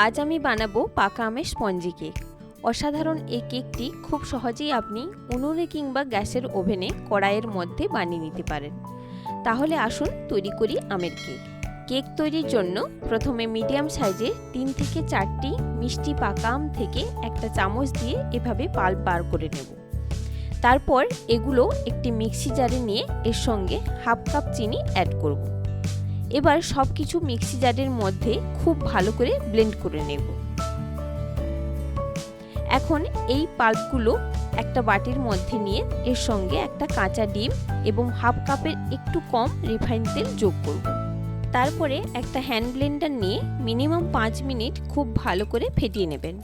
আজ আমি বানাবো পাকা আমের স্পঞ্জি কেক। অসাধারণ এই কেকটি খুব সহজেই আপনি উনুনে কিংবা গ্যাসের ওভেনে কড়াইয়ের মধ্যে বানিয়ে নিতে পারেন। তাহলে আসুন তৈরি করি আমের কেক। কেক তৈরির জন্য প্রথমে মিডিয়াম সাইজের 3 থেকে 4টি মিষ্টি পাকা আম থেকে একটা চামচ দিয়ে এভাবে পাল্প বার করে নেব। তারপর এগুলো একটি মিক্সি জারে নিয়ে এর সঙ্গে হাফ কাপ চিনি অ্যাড করব। এবার সব কিছু মিক্সি জারের মধ্যে খুব ভালো করে ব্লেন্ড করে নেব। এখন এই পাল্পগুলো একটা বাটির মধ্যে নিয়ে এর সঙ্গে একটা কাঁচা ডিম এবং হাফ কাপের একটু কম রিফাইন তেল যোগ করব। তারপরে একটা হ্যান্ড ব্লেন্ডার নিয়ে মিনিমাম 5 মিনিট খুব ভালো করে ফেটিয়ে নেবেন।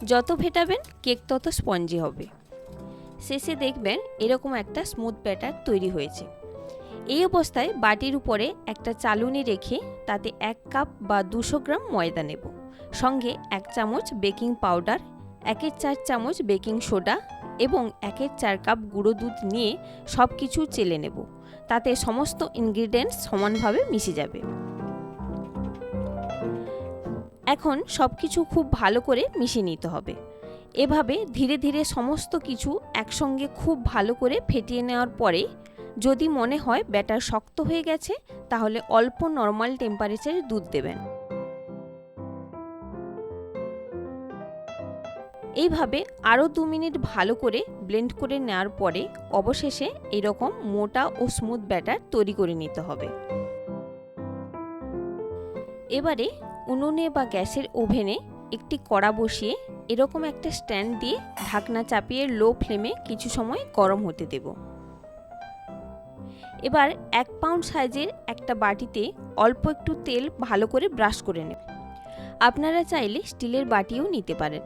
যত ফেটাবেন কেক তত স্পঞ্জি হবে। শেষে দেখবেন এরকম একটা স্মুথ ব্যাটার তৈরি হয়েছে। এই অবস্থায় বাটির উপরে একটা চালুনি রেখে তাতে 1 কাপ বা 200 গ্রাম ময়দা নেব, সঙ্গে 1 চামচ বেকিং পাউডার, 1/4 চামচ বেকিং সোডা এবং 1/4 কাপ গুঁড়ো দুধ নিয়ে সব কিছু চেলে নেব। তাতে সমস্ত ইনগ্রিডিয়েন্টস সমানভাবে মিশে যাবে। এখন সব কিছু খুব ভালো করে মিশিয়ে নিতে হবে। এভাবে ধীরে ধীরে সমস্ত কিছু একসঙ্গে খুব ভালো করে ফেটিয়ে নেওয়ার পরে যদি মনে হয় ব্যাটার শক্ত হয়ে গেছে তাহলে অল্প নর্মাল টেম্পারেচারে দুধ দেবেন। এইভাবে আরও 2 মিনিট ভালো করে ব্লেন্ড করে নেওয়ার পরে অবশেষে এরকম মোটা ও স্মুথ ব্যাটার তৈরি করে নিতে হবে। এবারে উনুনে বা গ্যাসের ওভেনে একটি কড়া বসিয়ে এরকম একটা স্ট্যান্ড দিয়ে ঢাকনা চাপিয়ে লো ফ্লেমে কিছু সময় গরম হতে দেব। এবার 1 পাউন্ড সাইজের একটা বাটিতে অল্প একটু তেল ভালো করে ব্রাশ করে নেব। আপনারা চাইলে স্টিলের বাটিও নিতে পারেন।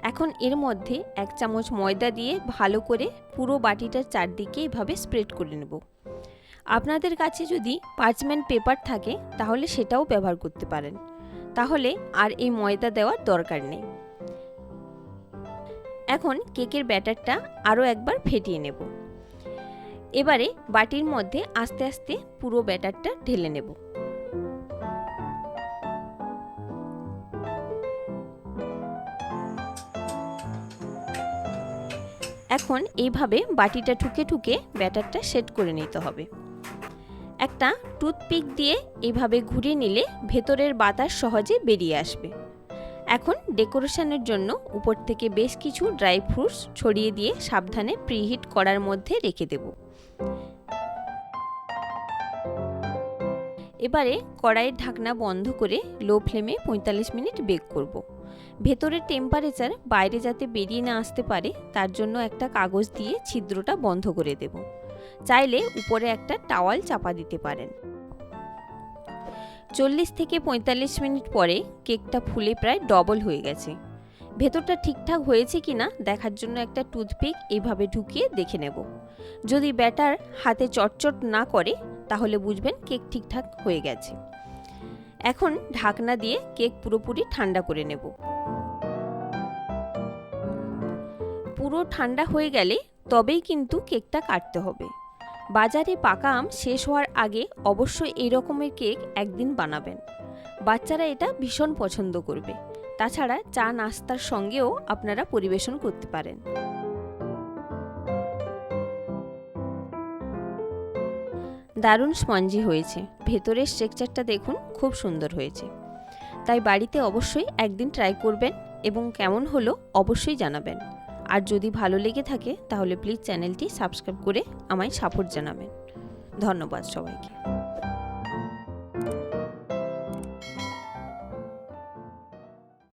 এখন এর মধ্যে 1 চামচ ময়দা দিয়ে ভালো করে পুরো বাটিটার চারদিকে এভাবে স্প্রেড করে নেব। আপনাদের কাছে যদি পার্চমেন্ট পেপার থাকে তাহলে সেটাও ব্যবহার করতে পারেন, তাহলে আর এই ময়দা দেওয়ার দরকার নেই। এখন কেকের ব্যাটারটা আরও একবার ফেটিয়ে নেব। এবারে বাটির মধ্যে আস্তে আস্তে পুরো ব্যাটারটা ঢেলে নেব। এখন এইভাবে বাটিটা ঠুকে ঠুকে ব্যাটারটা সেট করে নিতে হবে। একটা টুথপিক দিয়ে এইভাবে ঘুরিয়ে নিলে ভেতরের বাতাস সহজে বেরিয়ে আসবে। এখন ডেকোরেশনের জন্য উপর থেকে বেশ কিছু ড্রাই ফ্রুটস ছড়িয়ে দিয়ে সাবধানে প্রিহিট করার মধ্যে রেখে দেব। এবারে কড়াইয়ের ঢাকনা বন্ধ করে লো ফ্লেমে 45 মিনিট বেক করব। ভেতরের টেম্পারেচার বাইরে যাতে বেরিয়ে না আসতে পারে তার জন্য একটা কাগজ দিয়ে ছিদ্রটা বন্ধ করে দেব। চাইলে উপরে একটা টাওয়াল চাপা দিতে পারেন। 40 থেকে 45 মিনিট পরে কেকটা ফুলে প্রায় ডবল হয়ে গেছে। ভেতরটা ঠিকঠাক হয়েছে কিনা দেখার জন্য একটা টুথপিক এইভাবে ঢুকিয়ে দেখে নেব। যদি ব্যাটার হাতে চটচট না করে তাহলে বুঝবেন কেক ঠিকঠাক হয়ে গেছে। এখন ঢাকনা দিয়ে কেক পুরোপুরি ঠান্ডা করে নেব। পুরো ঠান্ডা হয়ে গেলে তবেই কিন্তু কেকটা কাটতে হবে। বাজারে পাকা আম শেষ হওয়ার আগে অবশ্যই এই রকমের কেক একদিন বানাবেন। বাচ্চারা এটা ভীষণ পছন্দ করবে। তাছাড়া চা নাস্তার সঙ্গেও আপনারা পরিবেশন করতে পারেন। দারুণ স্পঞ্জি হয়েছে। ভেতরের স্ট্রাকচারটা দেখুন, খুব সুন্দর হয়েছে। তাই বাড়িতে অবশ্যই একদিন ট্রাই করবেন এবং কেমন হলো অবশ্যই জানাবেন। আর যদি ভালো লেগে থাকে তাহলে প্লিজ চ্যানেলটি সাবস্ক্রাইব করে আমায় সাপোর্ট জানাবেন। ধন্যবাদ সবাইকে।